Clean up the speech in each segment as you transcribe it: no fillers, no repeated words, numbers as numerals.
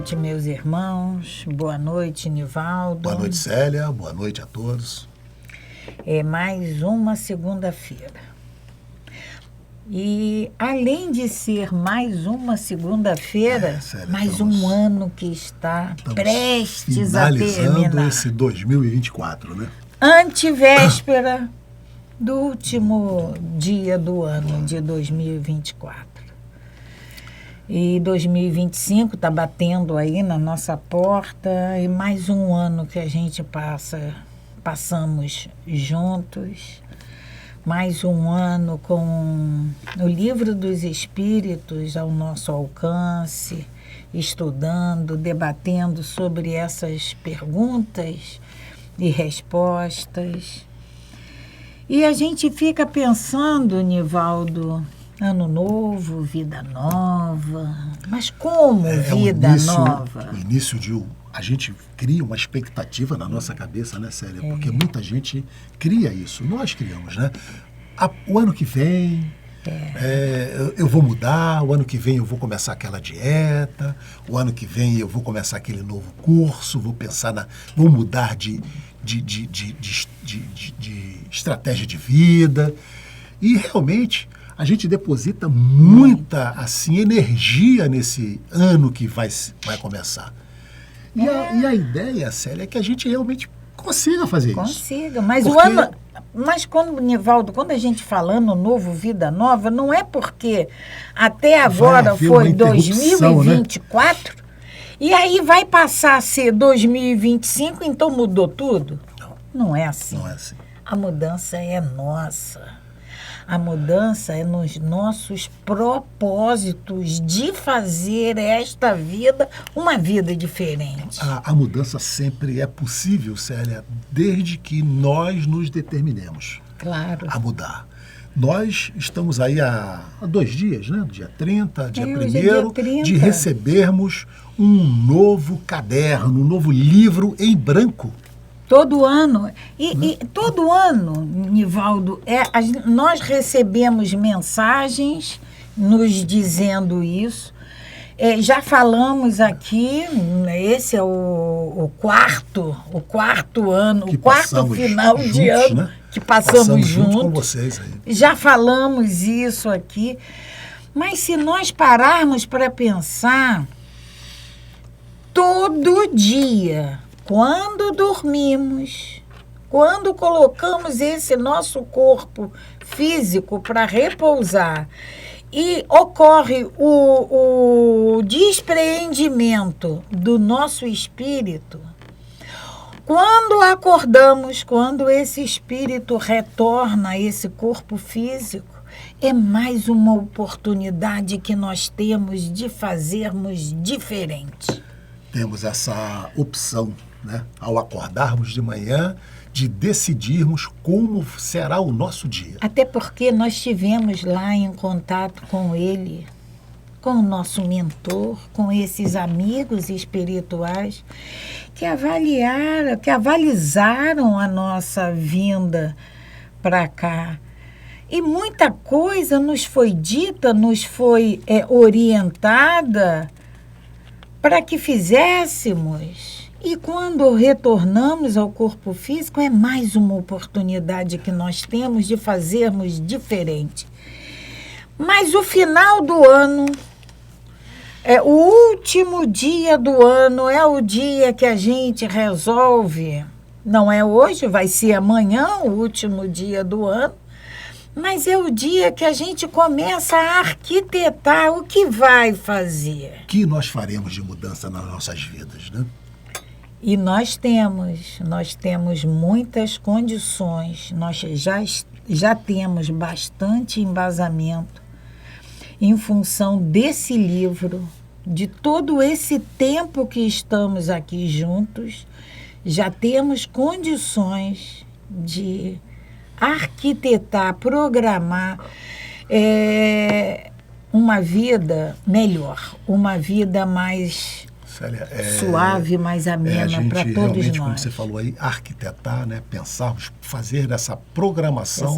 noite, meus irmãos. Boa noite, Nivaldo. Boa noite, Célia. Boa noite a todos. É mais uma segunda-feira. E, além de ser mais uma segunda-feira, mais um ano que está prestes a terminar. Finalizando esse 2024, né? Antevéspera do último dia do ano de 2024. E 2025 está batendo aí na nossa porta e mais um ano que a gente passamos juntos. Mais um ano com o Livro dos Espíritos ao nosso alcance, estudando, debatendo sobre essas perguntas e respostas. E a gente fica pensando, Nivaldo, ano novo, vida nova. Mas como vida nova? O início de a gente cria uma expectativa na nossa cabeça, né, Célia? Porque muita gente cria isso. Nós criamos, né? O ano que vem, eu vou mudar, o ano que vem eu vou começar aquela dieta, o ano que vem eu vou começar aquele novo curso, vou mudar de estratégia de vida. E realmente a gente deposita muita energia nesse ano que vai começar. E a ideia, Célia, é que a gente realmente consiga fazer isso. Consiga, mas o ano... Mas Nivaldo, quando a gente fala ano novo, vida nova, não é porque até agora foi 2024, né? E aí vai passar a ser 2025, então mudou tudo? Não é assim. Não é assim. A mudança é nossa. A mudança é nos nossos propósitos de fazer esta vida uma vida diferente. A mudança sempre é possível, Célia, desde que nós nos determinemos a mudar. Nós estamos aí há 2 dias, né? Dia 30, dia 1º, de recebermos um novo caderno, um novo livro em branco. Todo ano. E todo ano, Nivaldo, nós recebemos mensagens nos dizendo isso. Já falamos aqui, esse é o quarto ano, o quarto final juntos, de ano, né? Que passamos juntos com vocês aí. Já falamos isso aqui. Mas se nós pararmos para pensar, todo dia, quando dormimos, quando colocamos esse nosso corpo físico para repousar e ocorre o despreendimento do nosso espírito, quando acordamos, quando esse espírito retorna a esse corpo físico, é mais uma oportunidade que nós temos de fazermos diferente. Temos essa opção, né? Ao acordarmos de manhã, de decidirmos como será o nosso dia. Até porque nós estivemos lá em contato com ele, com o nosso mentor, com esses amigos espirituais que avalizaram a nossa vinda para cá. E muita coisa nos foi dita, nos foi orientada para que fizéssemos. E quando retornamos ao corpo físico, é mais uma oportunidade que nós temos de fazermos diferente. Mas o final do ano, o último dia do ano, é o dia que a gente resolve. Não é hoje, vai ser amanhã, o último dia do ano. Mas é o dia que a gente começa a arquitetar o que vai fazer. O que nós faremos de mudança nas nossas vidas, né? E nós temos muitas condições, nós já temos bastante embasamento em função desse livro, de todo esse tempo que estamos aqui juntos, já temos condições de arquitetar, programar uma vida melhor, uma vida mais... Célia, suave, mais amena para todos nós. Como você falou aí, arquitetar, né? Pensarmos, fazer essa programação,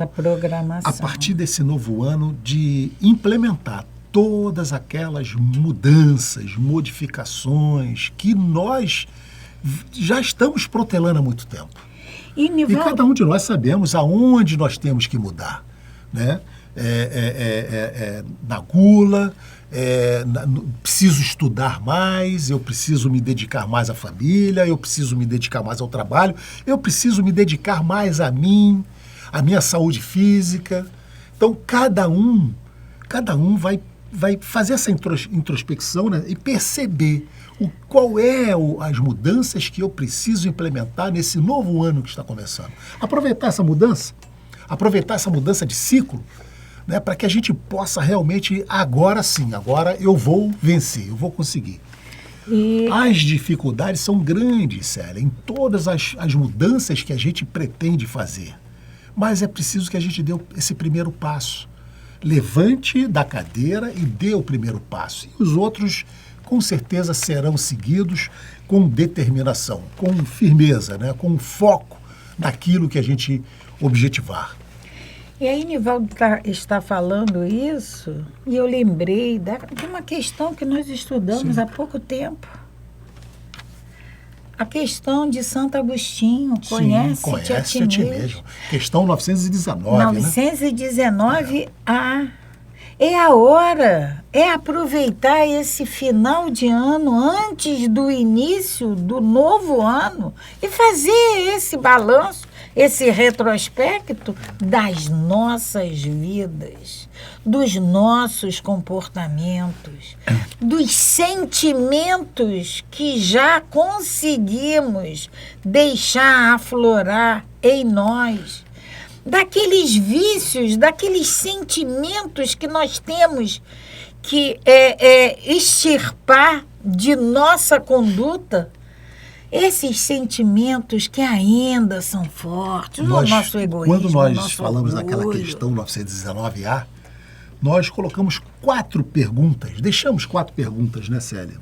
a partir desse novo ano, de implementar todas aquelas mudanças, modificações que nós já estamos protelando há muito tempo. E cada um de nós sabemos aonde nós temos que mudar, né? Na gula, preciso estudar mais, eu preciso me dedicar mais à família, eu preciso me dedicar mais ao trabalho, eu preciso me dedicar mais a mim, à minha saúde física. Então, cada um vai fazer essa introspecção, né, e perceber qual as mudanças que eu preciso implementar nesse novo ano que está começando. Aproveitar essa mudança de ciclo, né, para que a gente possa realmente, agora sim, agora eu vou vencer, eu vou conseguir. As dificuldades são grandes, Célia, em todas as mudanças que a gente pretende fazer. Mas é preciso que a gente dê esse primeiro passo. Levante da cadeira e dê o primeiro passo. E os outros, com certeza, serão seguidos com determinação, com firmeza, né? Com foco naquilo que a gente objetivar. E aí, Nivaldo está falando isso, e eu lembrei de uma questão que nós estudamos há pouco tempo. A questão de Santo Agostinho, conhece-te a ti mesmo. Questão 919, 919, né? É a hora, é aproveitar esse final de ano antes do início do novo ano e fazer esse balanço, esse retrospecto das nossas vidas, dos nossos comportamentos, dos sentimentos que já conseguimos deixar aflorar em nós, daqueles vícios, daqueles sentimentos que nós temos que extirpar de nossa conduta, esses sentimentos que ainda são fortes, o nosso egoísmo, quando nós falamos daquela questão 919A, nós colocamos 4 perguntas, deixamos 4 perguntas, né, Célia?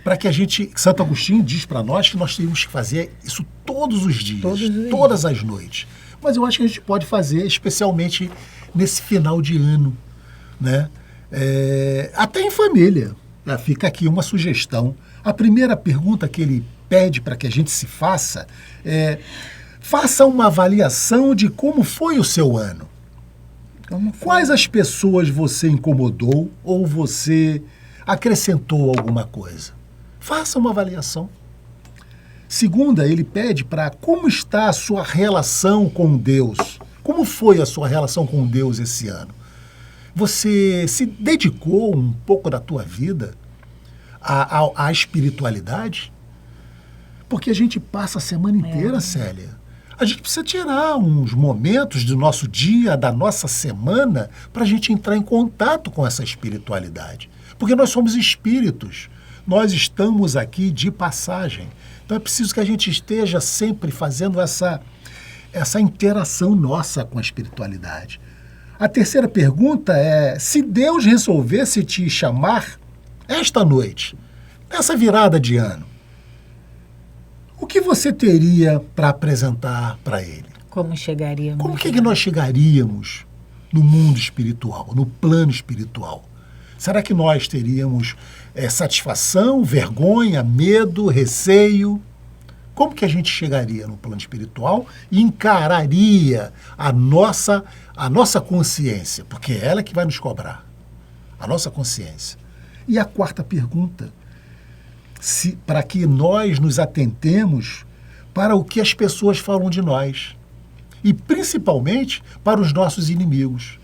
Para que Santo Agostinho diz para nós que nós temos que fazer isso todos os dias, todas as noites. Mas eu acho que a gente pode fazer, especialmente nesse final de ano, né? Até em família. Fica aqui uma sugestão. A primeira pergunta que ele pede para que a gente se faça faça uma avaliação de como foi o seu ano. Quais as pessoas você incomodou ou você acrescentou alguma coisa? Faça uma avaliação. Segunda, ele pede para como está a sua relação com Deus. Como foi a sua relação com Deus esse ano? Você se dedicou um pouco da tua vida à espiritualidade? Porque a gente passa a semana inteira, Célia. A gente precisa tirar uns momentos do nosso dia, da nossa semana, para a gente entrar em contato com essa espiritualidade. Porque nós somos espíritos. Nós estamos aqui de passagem. Então é preciso que a gente esteja sempre fazendo essa interação nossa com a espiritualidade. A terceira pergunta é: se Deus resolvesse te chamar esta noite, nessa virada de ano, o que você teria para apresentar para Ele? Como chegaríamos? Como que nós chegaríamos no mundo espiritual, no plano espiritual? Será que nós teríamos satisfação, vergonha, medo, receio? Como que a gente chegaria no plano espiritual e encararia a nossa consciência? Porque é ela que vai nos cobrar, a nossa consciência. E a quarta pergunta, para que nós nos atentemos para o que as pessoas falam de nós. E principalmente para os nossos inimigos.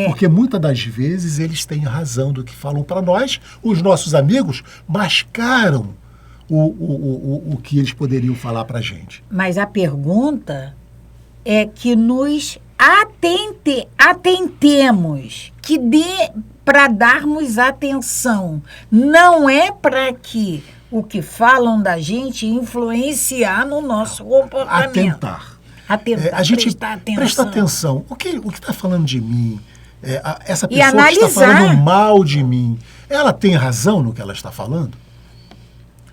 Porque muitas das vezes eles têm razão do que falam para nós, os nossos amigos mascaram o que eles poderiam falar para a gente. Mas a pergunta é que nos atentemos, que dê para darmos atenção. Não é para que o que falam da gente influenciar no nosso comportamento. A gente prestar atenção. Presta atenção. O que está falando de mim? Essa pessoa que está falando mal de mim, ela tem razão no que ela está falando?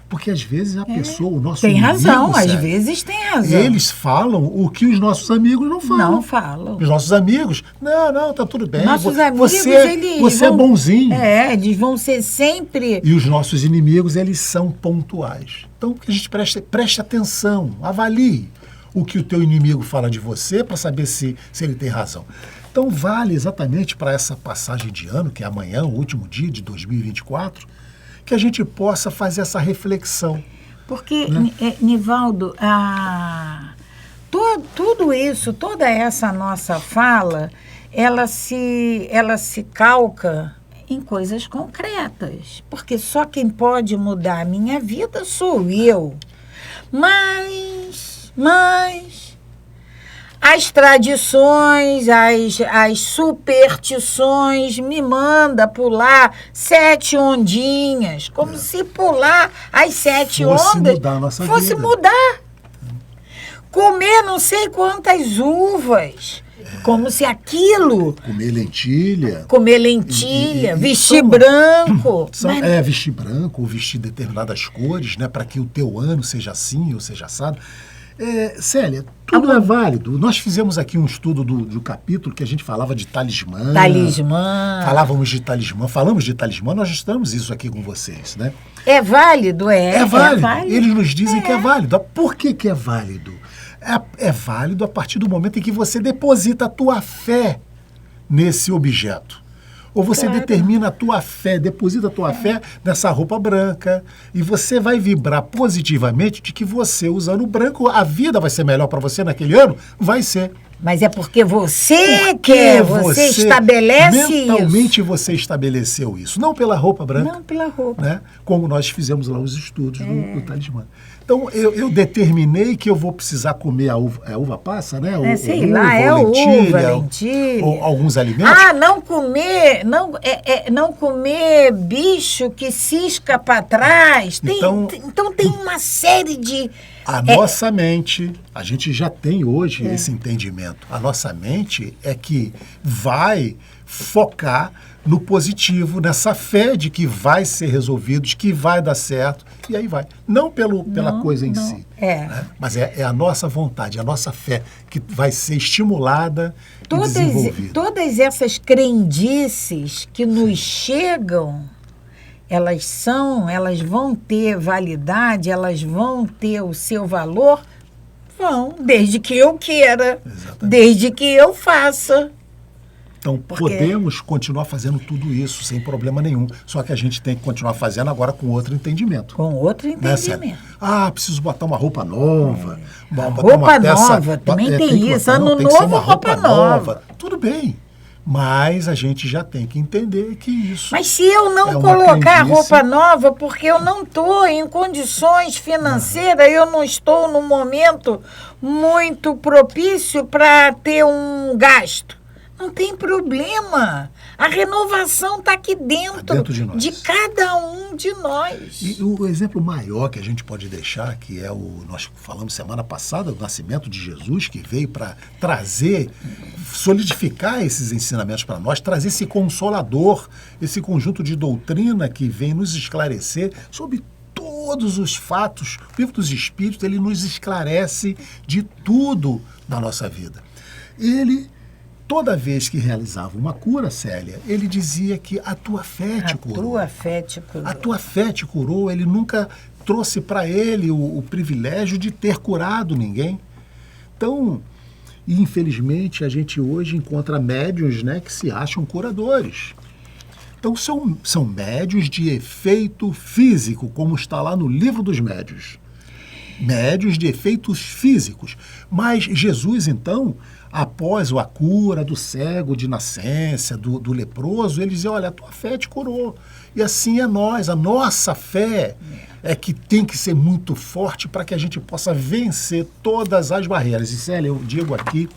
Porque às vezes a pessoa, o nosso Tem inimigo, razão, às Célia, vezes tem razão. eles falam o que os nossos amigos não falam. Não falam. Os nossos amigos, não, tá tudo bem. Nossos amigos, você eles é bonzinho. Eles vão ser sempre... E os nossos inimigos, eles são pontuais. Então, que a gente preste atenção, avalie o que o teu inimigo fala de você para saber se ele tem razão. Então, vale exatamente para essa passagem de ano, que é amanhã, o último dia de 2024, que a gente possa fazer essa reflexão. Porque, Nivaldo, tudo isso, toda essa nossa fala, ela se calca em coisas concretas. Porque só quem pode mudar a minha vida sou eu. Mas as tradições, as superstições me manda pular 7 ondinhas, como se pular as 7 ondas mudar a nossa fosse vida. mudar. Comer não sei quantas uvas, como se aquilo... Comer lentilha. Vestir branco. Vestir branco ou vestir determinadas cores, né, para que o teu ano seja assim ou seja assado. Célia, tudo é válido. Nós fizemos aqui um estudo do capítulo que a gente falava de talismã. Falamos de talismã, nós estamos isso aqui com vocês, né? É válido, É válido. Eles nos dizem que é válido. Por que é válido? É válido a partir do momento em que você deposita a tua fé nesse objeto. Ou você determina a tua fé, deposita a tua fé nessa roupa branca e você vai vibrar positivamente de que você, usando o branco, a vida vai ser melhor para você naquele ano? Vai ser. Mas é porque você quer, você estabelece mentalmente isso. Você estabeleceu isso, não pela roupa branca. Não pela roupa. Né? Como nós fizemos lá os estudos do talismã. Então, eu determinei que eu vou precisar comer a uva passa, né? Lentilha. Ou alguns alimentos. Não comer bicho que cisca para trás. Então tem uma série de... A nossa mente, a gente já tem hoje esse entendimento. A nossa mente é que vai focar no positivo, nessa fé de que vai ser resolvido, de que vai dar certo, e aí vai. Não pela coisa em si, né? Mas é a nossa vontade, a nossa fé que vai ser estimulada e desenvolvida. Todas essas crendices que nos chegam, elas vão ter validade, elas vão ter o seu valor, desde que eu queira, desde que eu faça. Então, podemos continuar fazendo tudo isso sem problema nenhum. Só que a gente tem que continuar fazendo agora com outro entendimento. Com outro entendimento. Né, preciso botar uma roupa nova. Roupa nova, também tem isso. Ano novo, roupa nova. Tudo bem. Mas a gente já tem que entender que isso... Mas se eu não colocar roupa nova, porque eu não estou em condições financeiras, eu não estou num momento muito propício para ter um gasto. Não tem problema. A renovação está aqui dentro de cada um de nós. E o exemplo maior que a gente pode deixar, que é nós falamos semana passada, do nascimento de Jesus, que veio para trazer, solidificar esses ensinamentos para nós, trazer esse consolador, esse conjunto de doutrina que vem nos esclarecer sobre todos os fatos. O livro dos Espíritos, ele nos esclarece de tudo na nossa vida. Toda vez que realizava uma cura, Célia, ele dizia que a tua fé te curou. A tua fé te curou. A tua fé te curou. Ele nunca trouxe para ele o privilégio de ter curado ninguém. Então, infelizmente, a gente hoje encontra médiuns, né, que se acham curadores. Então, são médiuns de efeito físico, como está lá no livro dos médiuns. Médiuns de efeitos físicos. Mas Jesus, então, após a cura do cego de nascença, do leproso, ele dizia, olha, a tua fé te curou. E assim é nós, a nossa fé é que tem que ser muito forte para que a gente possa vencer todas as barreiras. E, Célia, eu digo aqui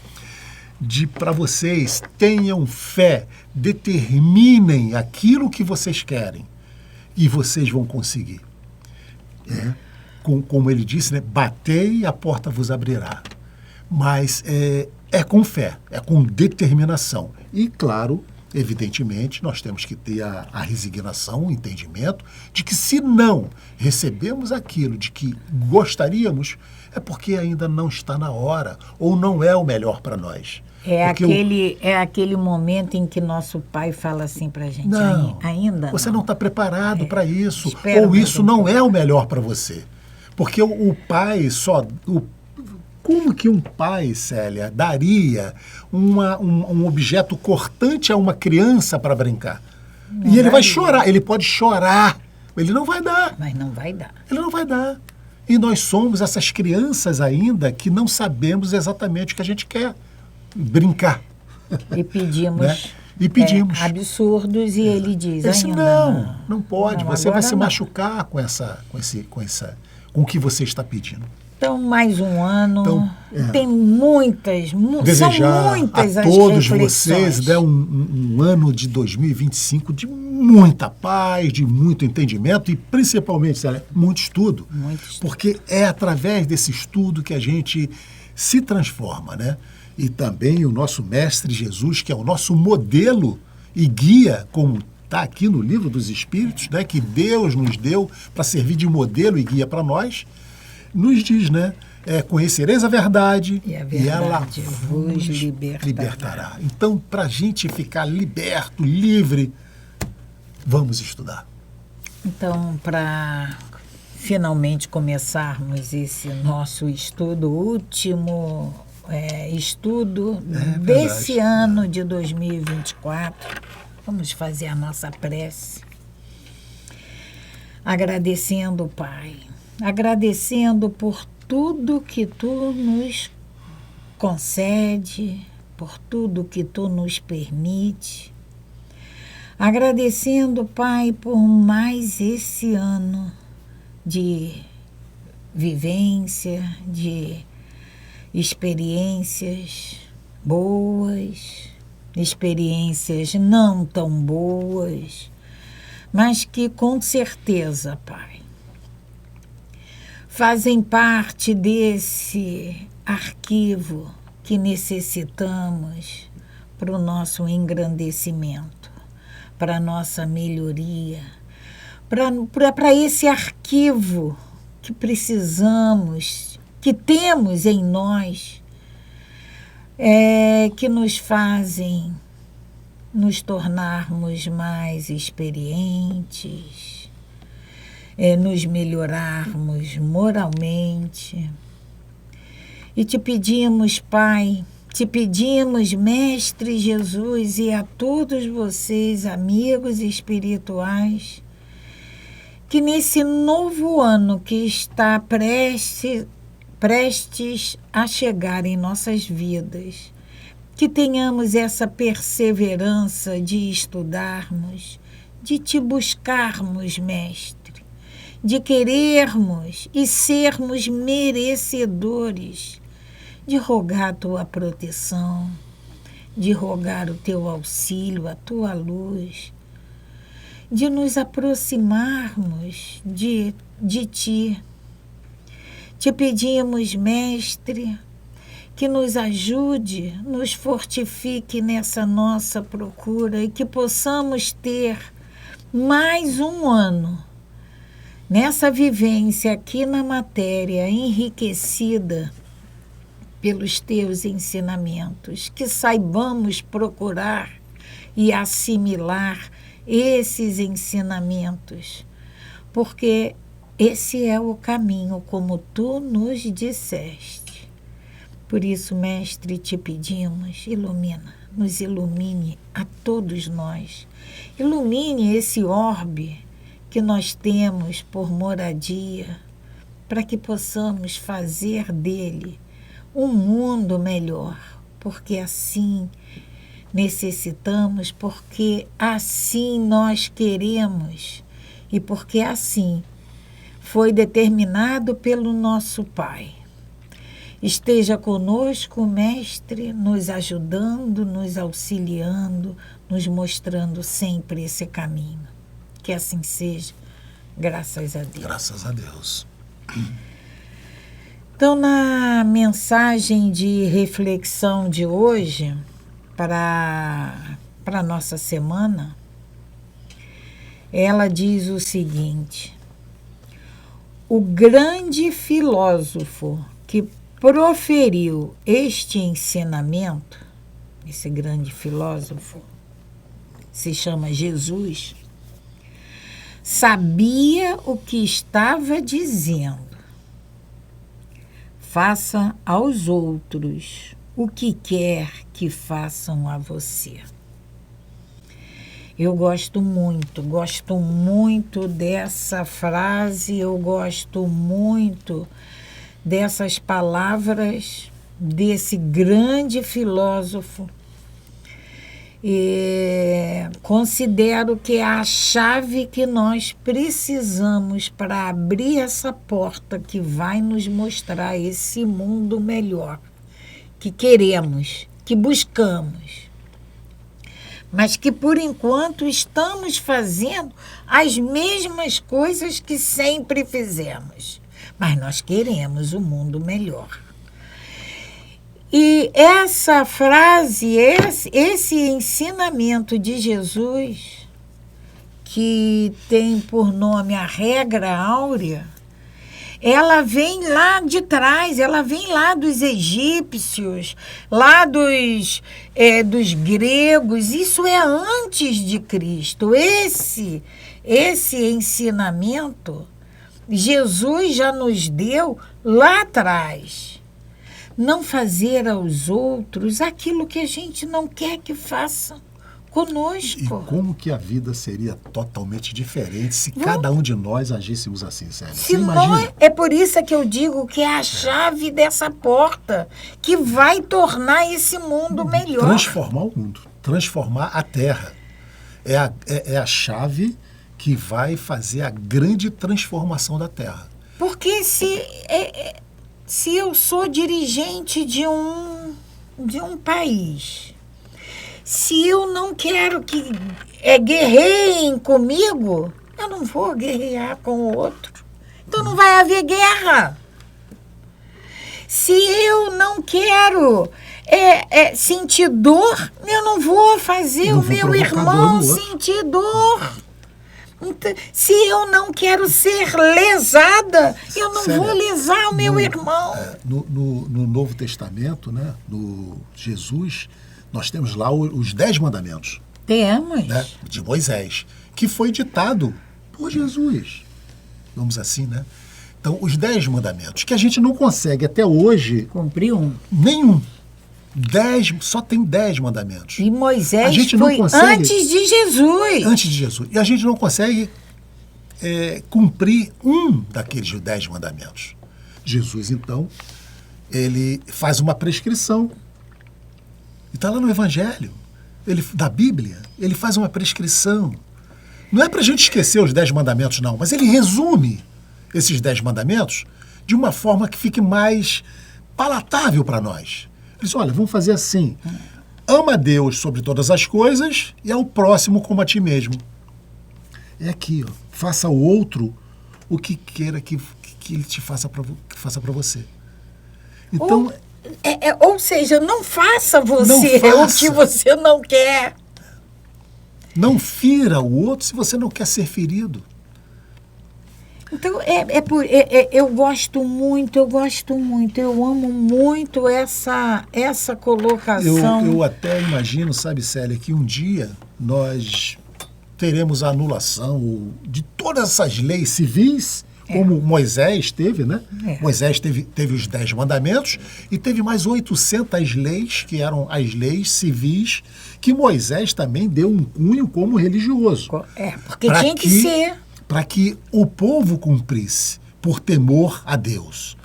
para vocês, tenham fé, determinem aquilo que vocês querem e vocês vão conseguir. Como ele disse, né? Batei e a porta vos abrirá. Mas é com fé, é com determinação. E, claro, evidentemente, nós temos que ter a resignação, o entendimento de que se não recebemos aquilo de que gostaríamos, é porque ainda não está na hora ou não é o melhor para nós. É aquele momento em que nosso pai fala assim para a gente, não, ainda você não está preparado para isso, espera ou isso um não pouco. é o melhor para você. Porque o pai só... Como que um pai, Célia, daria um objeto cortante a uma criança para brincar? E ele vai chorar, ele pode chorar, ele não vai dar. Mas não vai dar. Ele não vai dar. E nós somos essas crianças ainda que não sabemos exatamente o que a gente quer. Brincar. E pedimos, né? E pedimos. Absurdos e ele diz, Ele disse, ainda não pode, você vai se machucar com o que você está pedindo. Então, mais um ano, Então, tem muitas, desejar são muitas a as todos reflexões. vocês um ano de 2025 de muita paz, de muito entendimento e, principalmente, Célia, muito estudo. Porque é através desse estudo que a gente se transforma, né? E também o nosso Mestre Jesus, que é o nosso modelo e guia, como está aqui no Livro dos Espíritos, né? Que Deus nos deu para servir de modelo e guia para nós, nos diz, né? Conhecereis a verdade e ela vos libertará. Então, para a gente ficar liberto, livre, vamos estudar. Então, para finalmente começarmos esse nosso estudo, último estudo desse ano de 2024, vamos fazer a nossa prece. Agradecendo, Pai, agradecendo por tudo que Tu nos concede, por tudo que Tu nos permite. Agradecendo, Pai, por mais esse ano de vivência, de experiências boas, experiências não tão boas, mas que com certeza, Pai, fazem parte desse arquivo que necessitamos para o nosso engrandecimento, para a nossa melhoria, para esse arquivo que precisamos, que temos em nós, que nos fazem nos tornarmos mais experientes, nos melhorarmos moralmente. E te pedimos, Pai, te pedimos, Mestre Jesus, e a todos vocês, amigos espirituais, que nesse novo ano que está prestes a chegar em nossas vidas, que tenhamos essa perseverança de estudarmos, de te buscarmos, Mestre, de querermos e sermos merecedores, de rogar a Tua proteção, de rogar o Teu auxílio, a Tua luz, de nos aproximarmos de Ti. Te pedimos, Mestre, que nos ajude, nos fortifique nessa nossa procura e que possamos ter mais um ano nessa vivência aqui na matéria, enriquecida pelos Teus ensinamentos, que saibamos procurar e assimilar esses ensinamentos, porque esse é o caminho, como Tu nos disseste. Por isso, Mestre, te pedimos, nos ilumine a todos nós. Ilumine esse orbe que nós temos por moradia, para que possamos fazer dele um mundo melhor, porque assim necessitamos, porque assim nós queremos e porque assim foi determinado pelo nosso Pai. Esteja conosco, Mestre, nos ajudando, nos auxiliando, nos mostrando sempre esse caminho. Que assim seja, graças a Deus. Graças a Deus. Então, na mensagem de reflexão de hoje, para para a nossa semana, ela diz o seguinte: o grande filósofo que proferiu este ensinamento, esse grande filósofo, se chama Jesus, sabia o que estava dizendo. Faça aos outros o que quer que façam a você. Eu gosto muito dessa frase, eu gosto muito dessas palavras desse grande filósofo. E considero que é a chave que nós precisamos para abrir essa porta que vai nos mostrar esse mundo melhor que queremos, que buscamos, mas que por enquanto estamos fazendo as mesmas coisas que sempre fizemos, mas nós queremos um mundo melhor. E essa frase, esse ensinamento de Jesus, que tem por nome a regra áurea, ela vem lá de trás, ela vem lá dos egípcios, lá dos gregos, isso é antes de Cristo. Esse ensinamento, Jesus já nos deu lá atrás. Não fazer aos outros aquilo que a gente não quer que façam conosco. E como que a vida seria totalmente diferente se cada um de nós agíssemos assim, Célia? Você imagina? É por isso que eu digo que é a chave dessa porta que vai tornar esse mundo melhor. Transformar o mundo, transformar a terra. É a chave que vai fazer a grande transformação da terra. Porque se eu sou dirigente de um país, se eu não quero que guerreiem comigo, eu não vou guerrear com o outro. Então não vai haver guerra. Se eu não quero sentir dor, eu não vou fazer o meu irmão sentir dor. Então, se eu não quero ser lesada, eu não vou lesar o meu irmão. No Novo Testamento, né, no Jesus, nós temos lá os 10 mandamentos. Temos. Né, de Moisés, que foi ditado por Jesus. Vamos assim, né? Então, os 10 mandamentos, que a gente não consegue até hoje... Cumprir nenhum. 10, só tem 10 mandamentos. E Moisés foi antes de Jesus. Antes de Jesus. E a gente não consegue cumprir um daqueles 10 mandamentos. Jesus, então, ele faz uma prescrição. E está lá no Evangelho, da Bíblia, ele faz uma prescrição. Não é para a gente esquecer os 10 mandamentos, não, mas ele resume esses 10 mandamentos de uma forma que fique mais palatável para nós. Ele diz, olha, vamos fazer assim. Ama a Deus sobre todas as coisas e ao próximo como a ti mesmo. É aqui, ó. Faça ao outro o que queira que ele te faça para você. Então, ou seja, não faça você o que você não quer. Não fira o outro se você não quer ser ferido. Então, eu gosto muito, eu amo muito essa colocação. Eu até imagino, sabe, Célia, que um dia nós teremos a anulação de todas essas leis civis, como Moisés teve, né? Moisés teve os 10 mandamentos e teve mais 800 leis, que eram as leis civis, que Moisés também deu um cunho como religioso. Porque tinha que ser. Para que o povo cumprisse por temor a Deus.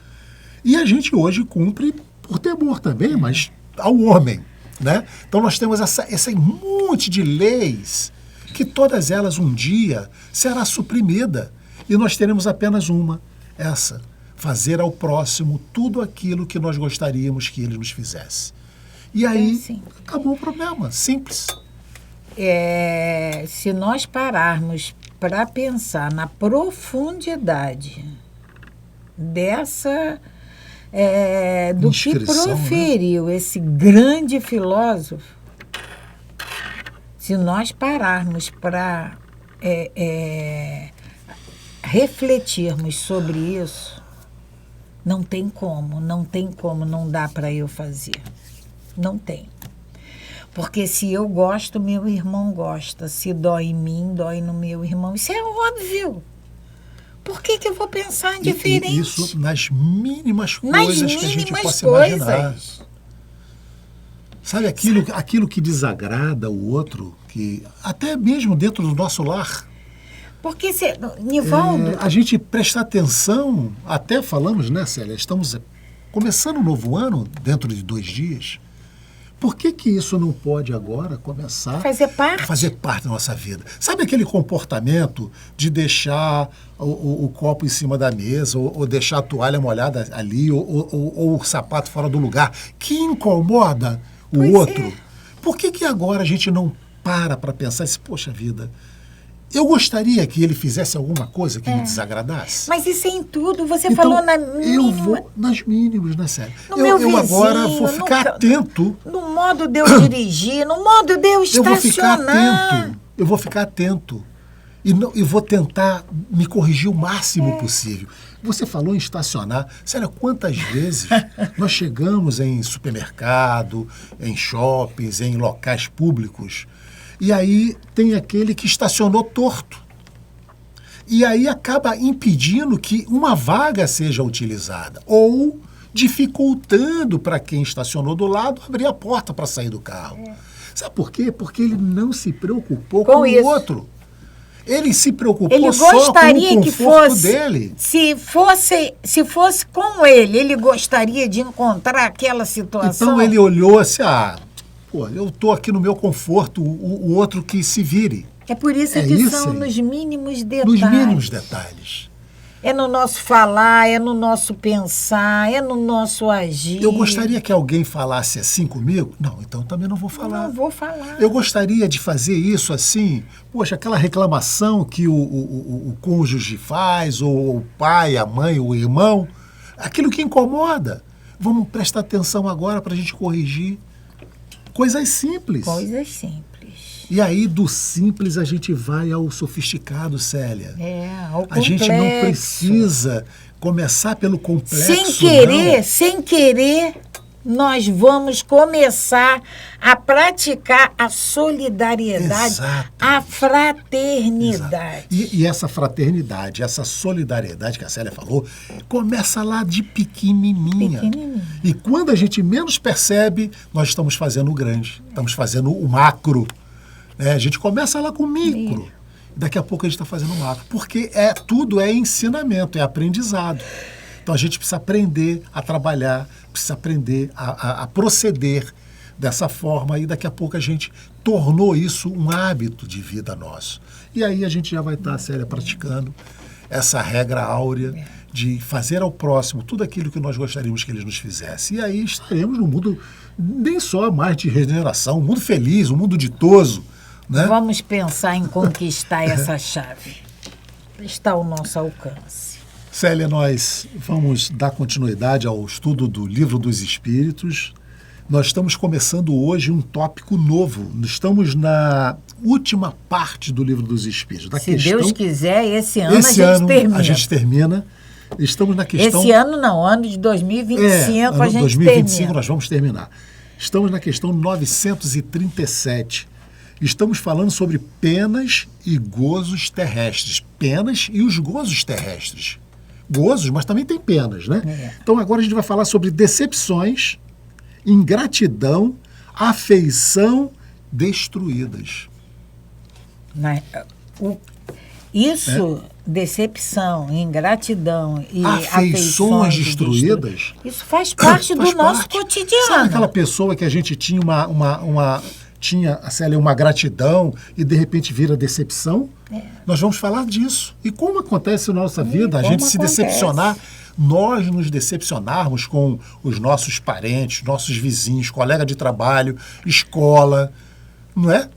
E a gente hoje cumpre por temor também, mas ao homem, né? Então nós temos esse monte de leis que todas elas um dia será suprimida e nós teremos apenas uma, essa, fazer ao próximo tudo aquilo que nós gostaríamos que ele nos fizesse. E aí acabou o problema, simples. Se nós pararmos para pensar na profundidade do que proferiu, né, esse grande filósofo, Se nós pararmos para refletirmos sobre isso, não tem como, não dá para eu fazer. Não tem. Porque se eu gosto, meu irmão gosta. Se dói em mim, dói no meu irmão. Isso é óbvio. Por que eu vou pensar diferente? E isso nas mínimas coisas que a gente possa imaginar. Sabe, aquilo que desagrada o outro, que até mesmo dentro do nosso lar. Porque, Nivaldo... a gente presta atenção, até falamos, né, Célia? Estamos começando um novo ano dentro de 2 dias. Por que isso não pode agora começar a fazer parte da nossa vida? Sabe aquele comportamento de deixar o copo em cima da mesa, ou deixar a toalha molhada ali, ou o sapato fora do lugar, que incomoda o outro? Por que agora a gente não para pensar assim, poxa vida, eu gostaria que ele fizesse alguma coisa que me desagradasse? Mas isso é em tudo. Você falou na mínima. Eu vou nas mínimas, né, Célia? Eu agora vou ficar atento. No modo de eu dirigir, no modo de eu estacionar. Eu vou ficar atento. E vou tentar me corrigir o máximo possível. Você falou em estacionar. Célia, quantas vezes nós chegamos em supermercado, em shoppings, em locais públicos, e aí tem aquele que estacionou torto. E aí acaba impedindo que uma vaga seja utilizada. Ou dificultando para quem estacionou do lado abrir a porta para sair do carro. Sabe por quê? Porque ele não se preocupou com o outro. Ele se preocupou só com o conforto dele. Se fosse com ele gostaria de encontrar aquela situação. Então ele olhou assim, eu estou aqui no meu conforto, o outro que se vire. É por isso que são nos mínimos detalhes. Nos mínimos detalhes. É no nosso falar, é no nosso pensar, é no nosso agir. Eu gostaria que alguém falasse assim comigo? Não, então também não vou falar. Não vou falar. Eu gostaria de fazer isso assim, poxa, aquela reclamação que o cônjuge faz, ou o pai, a mãe, o irmão, aquilo que incomoda. Vamos prestar atenção agora para a gente corrigir. Coisas simples. Coisas simples. E aí, do simples, a gente vai ao sofisticado, Célia. Ao complexo. A gente não precisa começar pelo complexo, Sem querer, nós vamos começar a praticar a solidariedade, Exato. A fraternidade. E essa fraternidade, essa solidariedade que a Célia falou, começa lá de pequenininha. E quando a gente menos percebe, nós estamos fazendo o grande, estamos fazendo o macro. A gente começa lá com o micro. Daqui a pouco a gente está fazendo o macro. Porque tudo é ensinamento, é aprendizado. Então a gente precisa aprender a trabalhar, precisa aprender a proceder dessa forma. E daqui a pouco a gente tornou isso um hábito de vida nosso. E aí a gente já vai estar, Célia, praticando essa regra áurea de fazer ao próximo tudo aquilo que nós gostaríamos que ele nos fizesse. E aí estaremos no mundo nem só mais de regeneração, um mundo feliz, um mundo ditoso. Né? Vamos pensar em conquistar essa chave. Está ao nosso alcance. Célia, nós vamos dar continuidade ao estudo do Livro dos Espíritos. Nós estamos começando hoje um tópico novo. Estamos na última parte do Livro dos Espíritos. Se Deus quiser, esse ano a gente termina. Estamos na questão... Esse ano não, ano de 2025 a gente 2025 termina. Nós vamos terminar. Estamos na questão 937. Estamos falando sobre penas e gozos terrestres. Penas e os gozos terrestres. Gozos, mas também tem penas, né? Então agora a gente vai falar sobre decepções, ingratidão, afeição destruídas. Decepção, ingratidão e afeições destruídas, isso faz parte do nosso cotidiano. Sabe aquela pessoa que a gente tinha tinha, Célia, uma gratidão e de repente vira decepção? Nós vamos falar disso. E como acontece na nossa vida, a gente se decepcionar, nós nos decepcionarmos com os nossos parentes, nossos vizinhos, colega de trabalho, escola, não é?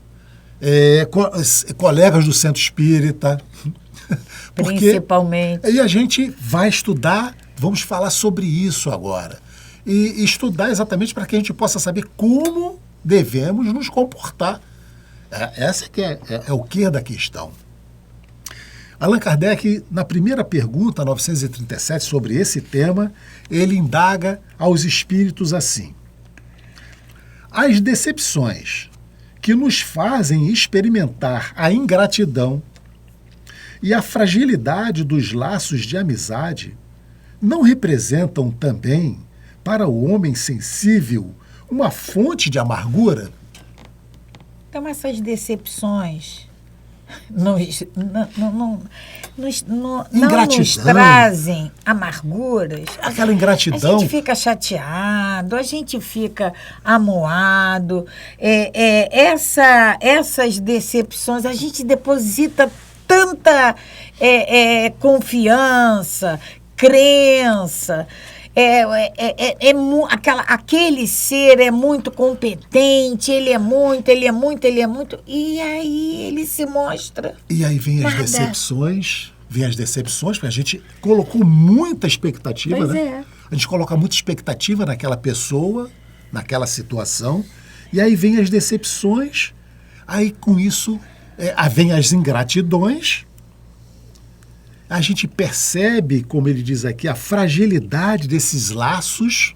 Colegas do centro espírita. Principalmente. E a gente vai estudar, vamos falar sobre isso agora. E estudar exatamente para que a gente possa saber como devemos nos comportar Essa que é o quê da questão. Allan Kardec, na primeira pergunta, 937, sobre esse tema, ele indaga aos espíritos assim: as decepções que nos fazem experimentar a ingratidão e a fragilidade dos laços de amizade não representam também, para o homem sensível, uma fonte de amargura? Então, essas decepções não nos trazem amarguras. Aquela ingratidão. A gente fica chateado, a gente fica amoado. Essas decepções, a gente deposita tanta confiança, crença. Aquele ser é muito competente, ele é muito, e aí ele se mostra. E aí vem as decepções, porque a gente colocou muita expectativa, pois né? A gente coloca muita expectativa naquela pessoa, naquela situação, e aí vem as decepções, aí com isso vem as ingratidões. A gente percebe, como ele diz aqui, a fragilidade desses laços.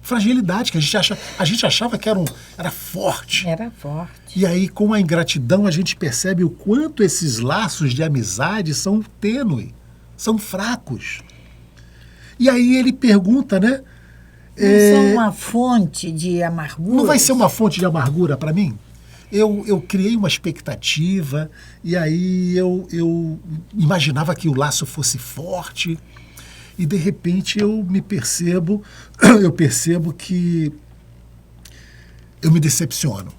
Fragilidade, que a gente achava que era forte. Era forte. E aí, com a ingratidão, a gente percebe o quanto esses laços de amizade são tênues, são fracos. E aí ele pergunta, né? Não são uma fonte de amargura? Não vai ser uma fonte de amargura para mim? Eu criei uma expectativa e aí eu imaginava que o laço fosse forte e de repente eu percebo que eu me decepciono.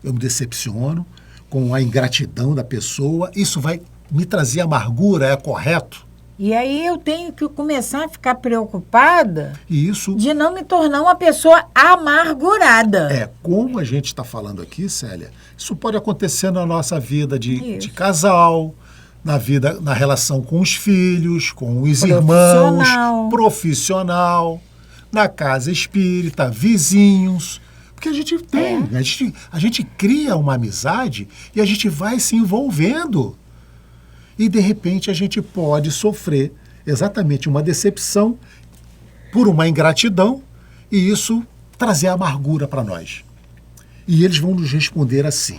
Eu me decepciono com a ingratidão da pessoa. Isso vai me trazer amargura, é correto? E aí eu tenho que começar a ficar preocupada de não me tornar uma pessoa amargurada. Como a gente está falando aqui, Célia, isso pode acontecer na nossa vida de casal, na relação com os filhos, com os irmãos, profissional, na casa espírita, vizinhos. Porque a gente tem, a gente cria uma amizade e a gente vai se envolvendo. E, de repente, a gente pode sofrer exatamente uma decepção por uma ingratidão e isso trazer amargura para nós. E eles vão nos responder assim: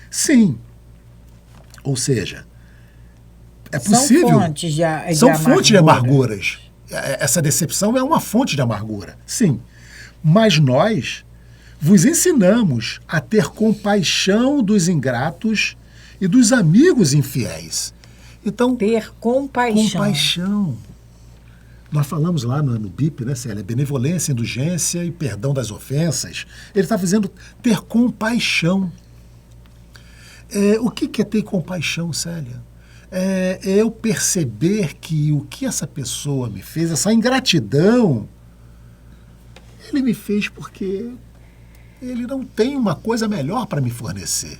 sim. Ou seja, é possível... São fontes de amarguras. Essa decepção é uma fonte de amargura, sim. Mas nós vos ensinamos a ter compaixão dos ingratos e dos amigos infiéis. Então, ter compaixão. Nós falamos lá no BIP, né, Célia? Benevolência, indulgência e perdão das ofensas. Ele está dizendo ter compaixão. O que é ter compaixão, Célia? É eu perceber que o que essa pessoa me fez, essa ingratidão, ele me fez porque ele não tem uma coisa melhor para me fornecer.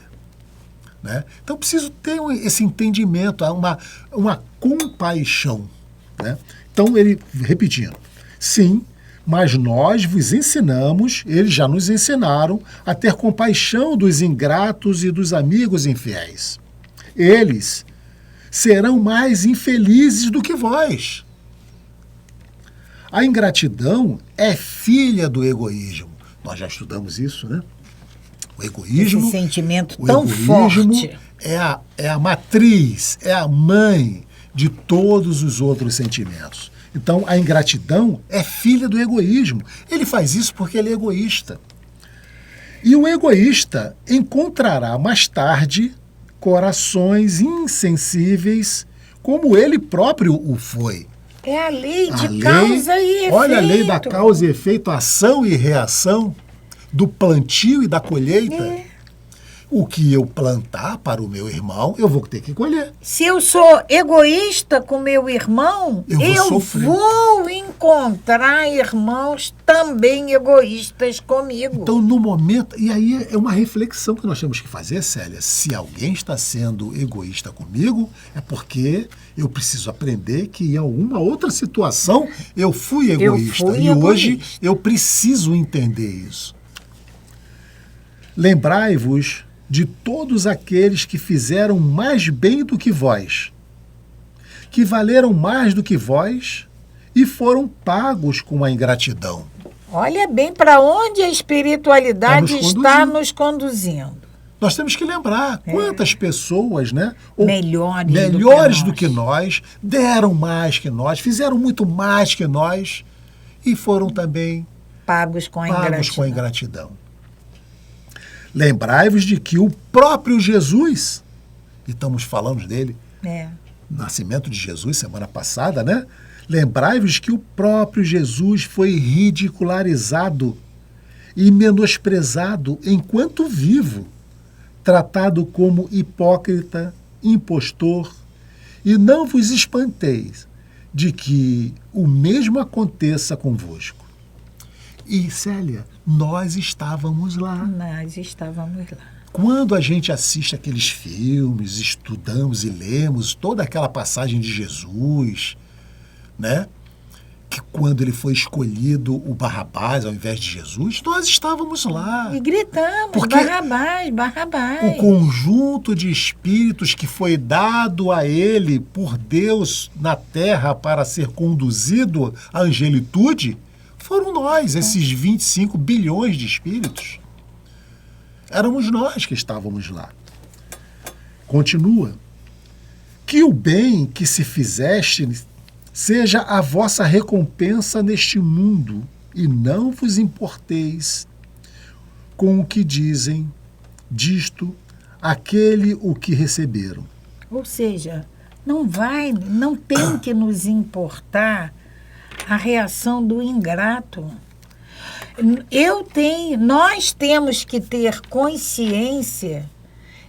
Né? Então, preciso ter esse entendimento, uma compaixão. Né? Então, ele, repetindo, sim, mas nós vos ensinamos, eles já nos ensinaram, a ter compaixão dos ingratos e dos amigos infiéis. Eles serão mais infelizes do que vós. A ingratidão é filha do egoísmo. Nós já estudamos isso, né? O egoísmo, esse sentimento tão forte, é a matriz, é a mãe de todos os outros sentimentos. Então, a ingratidão é filha do egoísmo. Ele faz isso porque ele é egoísta. E o egoísta encontrará mais tarde corações insensíveis, como ele próprio o foi. É a lei de causa e efeito. Olha a lei da causa e efeito, ação e reação, do plantio e da colheita. O que eu plantar para o meu irmão, eu vou ter que colher. Se eu sou egoísta com meu irmão, eu vou encontrar irmãos também egoístas comigo. Então, no momento... E aí é uma reflexão que nós temos que fazer, Célia. Se alguém está sendo egoísta comigo, é porque eu preciso aprender que em alguma outra situação eu fui egoísta. Hoje eu preciso entender isso. Lembrai-vos de todos aqueles que fizeram mais bem do que vós, que valeram mais do que vós e foram pagos com a ingratidão. Olha bem para onde a espiritualidade está nos nos conduzindo. Nós temos que lembrar quantas pessoas, né, melhores do que nós, deram mais que nós, fizeram muito mais que nós e foram também pagos com a ingratidão. Lembrai-vos de que o próprio Jesus, e estamos falando dele, nascimento de Jesus, semana passada, né? Lembrai-vos que o próprio Jesus foi ridicularizado e menosprezado enquanto vivo, tratado como hipócrita, impostor, e não vos espanteis de que o mesmo aconteça convosco. E, Célia, nós estávamos lá. Nós estávamos lá. Quando a gente assiste aqueles filmes, estudamos e lemos toda aquela passagem de Jesus, né? Que quando ele foi escolhido o Barrabás ao invés de Jesus, nós estávamos lá. E gritamos, porque Barrabás, Barrabás. O conjunto de espíritos que foi dado a ele por Deus na terra para ser conduzido à angelitude, foram nós, esses 25 bilhões de espíritos. Éramos nós que estávamos lá. Continua. Que o bem que se fizeste seja a vossa recompensa neste mundo, e não vos importeis com o que dizem disto aquele o que receberam. Ou seja, não tem que nos importar a reação do ingrato. Nós temos que ter consciência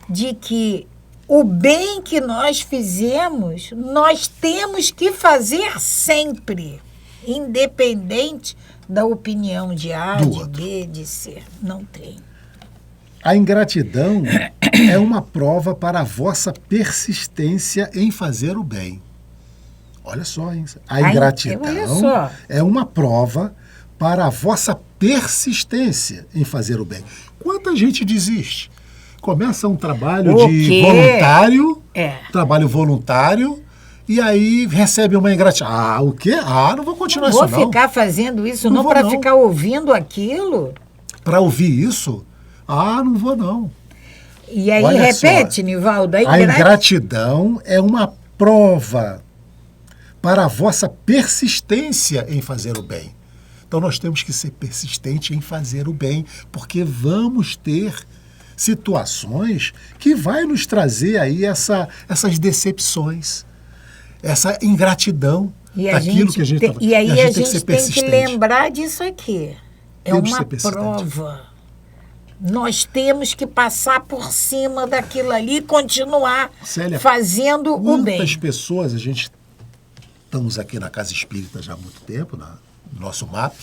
de que o bem que nós fizemos, nós temos que fazer sempre, independente da opinião de A, de B, de C. Não tem. A ingratidão é uma prova para a vossa persistência em fazer o bem. Olha só, hein? A ingratidão é uma prova para a vossa persistência em fazer o bem. Quanta gente desiste? Começa um trabalho trabalho voluntário, e aí recebe uma ingratidão. Ah, o quê? Ah, não vou continuar isso não. Vou ficar fazendo isso não para ficar ouvindo aquilo? Para ouvir isso? Ah, não vou não. E aí repete, Nivaldo. A ingratidão é uma prova para a vossa persistência em fazer o bem. Então nós temos que ser persistentes em fazer o bem, porque vamos ter situações que vai nos trazer aí essas decepções, essa ingratidão daquilo que a gente E aí a gente tem que lembrar disso aqui. É uma prova. Nós temos que passar por cima daquilo ali e continuar fazendo o bem. Quantas pessoas, estamos aqui na Casa Espírita já há muito tempo, no nosso MAP,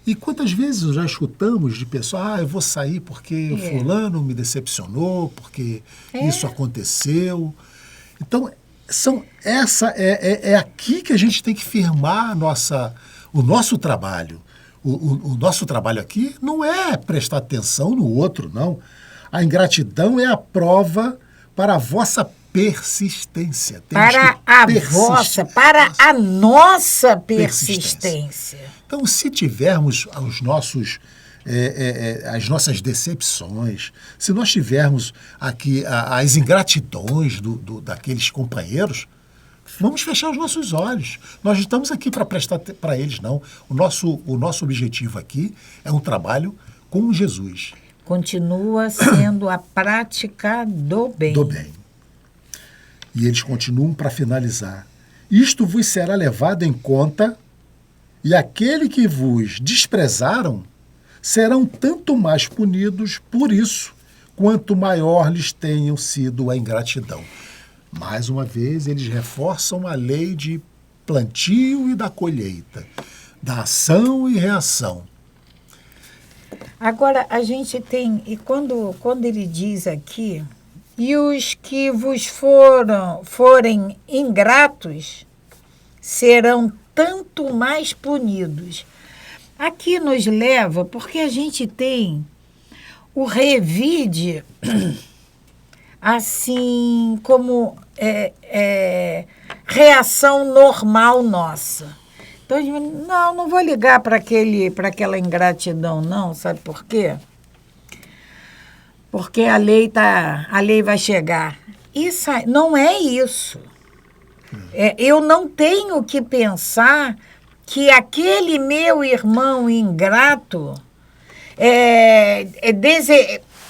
e quantas vezes já escutamos de pessoas, eu vou sair porque fulano me decepcionou, porque isso aconteceu. Então, é aqui que a gente tem que firmar o nosso trabalho. O nosso trabalho aqui não é prestar atenção no outro, não. A ingratidão é a prova para a vossa persistência. Para a nossa persistência. Então, se tivermos as nossas decepções, se nós tivermos aqui as ingratidões daqueles companheiros, vamos fechar os nossos olhos. Nós não estamos aqui para prestar para eles, não. O nosso objetivo aqui é um trabalho com Jesus. Continua sendo a prática do bem. Do bem. E eles continuam para finalizar. Isto vos será levado em conta, e aquele que vos desprezaram serão tanto mais punidos por isso, quanto maior lhes tenham sido a ingratidão. Mais uma vez, eles reforçam a lei de plantio e da colheita, da ação e reação. Agora, a gente tem, e quando ele diz aqui, e os que vos forem ingratos serão tanto mais punidos. Aqui nos leva, porque a gente tem o revide assim como reação normal nossa. Então, não vou ligar para aquela ingratidão, não, sabe por quê? Porque a lei vai chegar. Isso não é isso. Eu não tenho que pensar que aquele meu irmão ingrato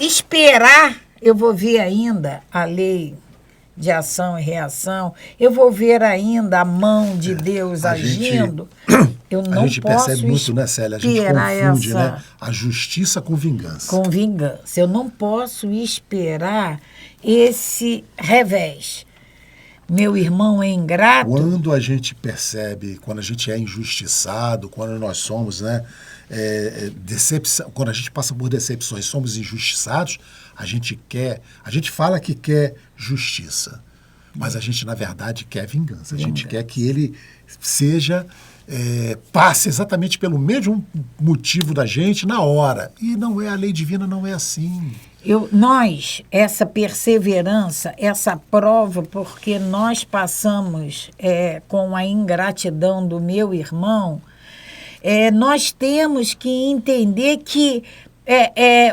esperar. Eu vou ver ainda a lei de ação e reação, eu vou ver ainda a mão de Deus agindo. Eu não a gente posso percebe muito, né, Célia? A gente confunde, né? A justiça com vingança. Com vingança. Eu não posso esperar esse revés. Meu irmão é ingrato. Quando a gente percebe, quando a gente é injustiçado, quando nós somos, né, quando a gente passa por decepções, somos injustiçados, a gente fala que quer justiça, mas a gente, na verdade, quer vingança. A gente quer que ele passe exatamente pelo mesmo motivo da gente na hora. E não é, a lei divina não é assim. Essa perseverança, essa prova, porque nós passamos com a ingratidão do meu irmão, nós temos que entender que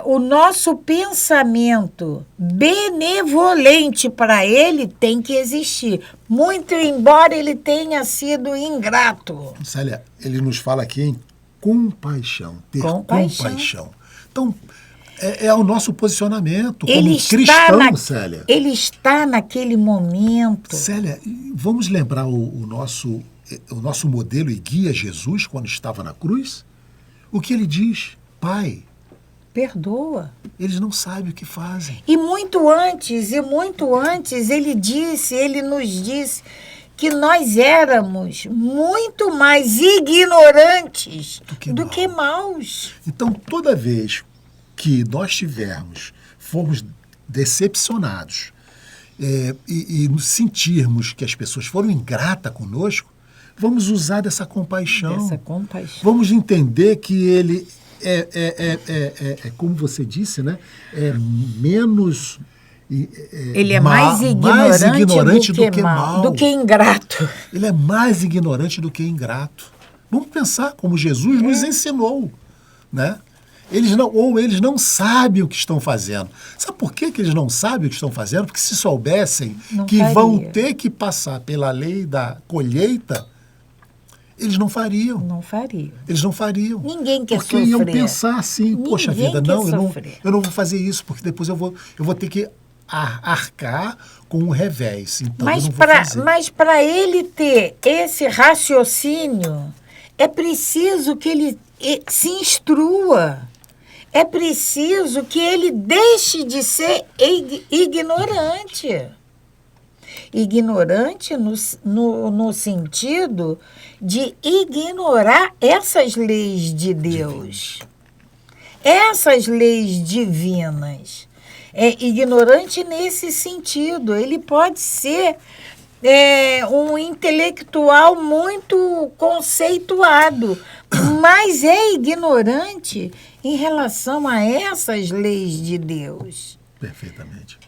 o nosso pensamento benevolente para ele tem que existir, muito embora ele tenha sido ingrato. Célia, ele nos fala aqui em compaixão, ter compaixão. Então, é o nosso posicionamento como cristão, Célia. Ele está naquele momento. Célia, vamos lembrar o nosso modelo e guia Jesus quando estava na cruz? O que ele diz? Pai, perdoa. Eles não sabem o que fazem. E muito antes, ele nos disse que nós éramos muito mais ignorantes do que maus. Então, toda vez que nós fomos decepcionados e nos sentirmos que as pessoas foram ingratas conosco, vamos usar dessa compaixão. Vamos entender que ele como você disse, né? Menos... ele é mais ignorante do que mal. Do que ingrato. Ele é mais ignorante do que ingrato. Vamos pensar como Jesus nos ensinou, né? Eles não sabem o que estão fazendo. Sabe por que eles não sabem o que estão fazendo? Porque se soubessem vão ter que passar pela lei da colheita, eles não fariam. Eles não fariam. Ninguém quer sofrer. Porque iam pensar assim, poxa vida, eu não vou fazer isso, porque depois eu vou ter que arcar com o revés. Então eu não vou fazer. Mas para ele ter esse raciocínio, é preciso que ele se instrua. É preciso que ele deixe de ser ignorante. Ignorante no sentido de ignorar essas leis de Deus, essas leis divinas. Ignorante nesse sentido. Ele pode ser um intelectual muito conceituado, mas é ignorante em relação a essas leis de Deus. Perfeitamente.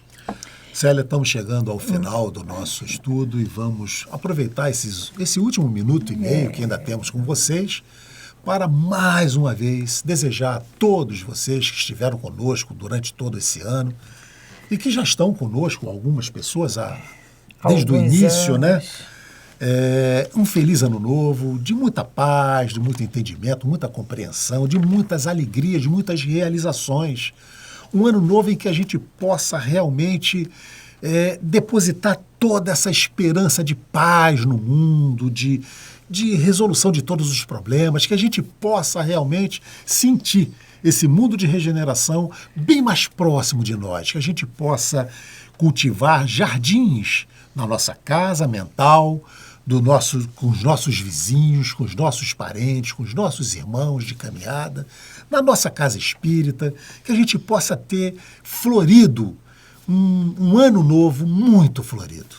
Célia, estamos chegando ao final do nosso estudo e vamos aproveitar esse último minuto e meio que ainda temos com vocês para, mais uma vez, desejar a todos vocês que estiveram conosco durante todo esse ano e que já estão conosco, algumas pessoas, desde o início, né? Um feliz ano novo, de muita paz, de muito entendimento, muita compreensão, de muitas alegrias, de muitas realizações. Um ano novo em que a gente possa realmente depositar toda essa esperança de paz no mundo, de resolução de todos os problemas, que a gente possa realmente sentir esse mundo de regeneração bem mais próximo de nós, que a gente possa cultivar jardins na nossa casa mental, com os nossos vizinhos, com os nossos parentes, com os nossos irmãos de caminhada, na nossa casa espírita, que a gente possa ter florido, um ano novo muito florido.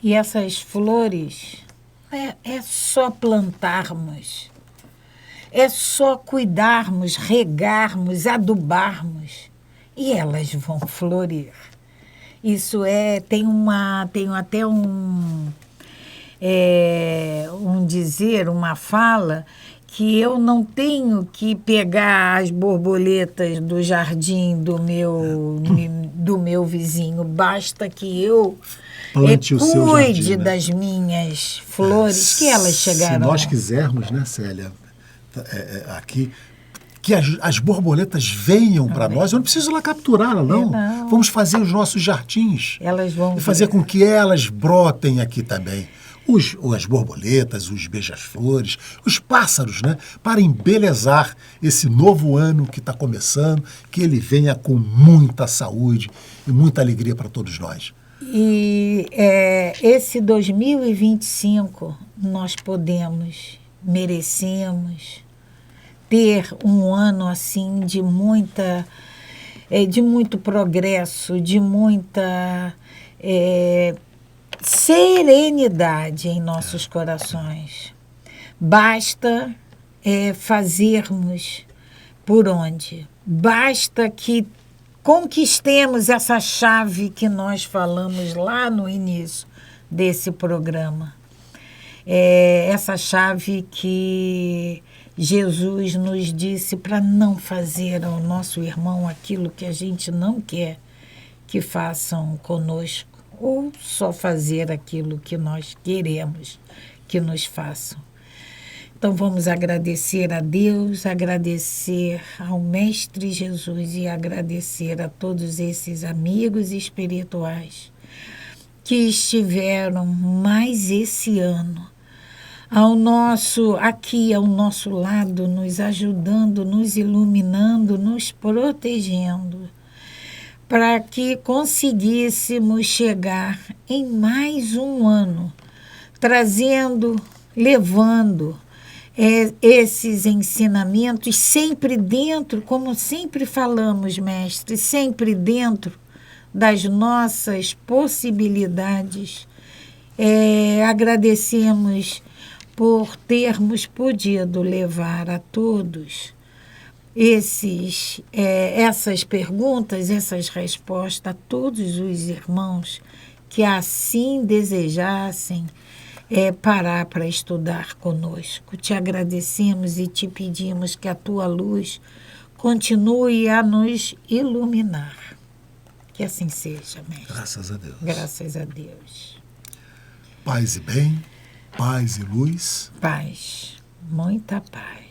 E essas flores é só plantarmos, é só cuidarmos, regarmos, adubarmos. e elas vão florir. Isso tenho até um dizer, uma fala, que eu não tenho que pegar as borboletas do jardim do meu vizinho, basta que eu Plante o seu cuide jardim, né? das minhas flores, que elas chegarão. Se nós quisermos, né, Célia, aqui, que as borboletas venham para nós, eu não preciso lá capturá-la, não. Vamos fazer os nossos jardins. Elas vão e fazer com que elas brotem aqui também. As borboletas, os beija-flores, os pássaros, né? Para embelezar esse novo ano que está começando, que ele venha com muita saúde e muita alegria para todos nós. E esse 2025 nós merecemos ter um ano assim de muito progresso, de muita serenidade em nossos corações. Basta fazermos por onde? Basta que conquistemos essa chave que nós falamos lá no início desse programa. Essa chave que Jesus nos disse para não fazer ao nosso irmão aquilo que a gente não quer que façam conosco, ou só fazer aquilo que nós queremos que nos façam. Então vamos agradecer a Deus, agradecer ao Mestre Jesus e agradecer a todos esses amigos espirituais que estiveram mais esse ano aqui ao nosso lado, nos ajudando, nos iluminando, nos protegendo, para que conseguíssemos chegar em mais um ano, levando esses ensinamentos sempre dentro, como sempre falamos, mestre, sempre dentro das nossas possibilidades. Agradecemos por termos podido levar a todos essas perguntas, essas respostas a todos os irmãos que assim desejassem parar para estudar conosco. Te agradecemos e te pedimos que a tua luz continue a nos iluminar. Que assim seja, mestre. Graças a Deus. Graças a Deus. Paz e bem, paz e luz. Paz, muita paz.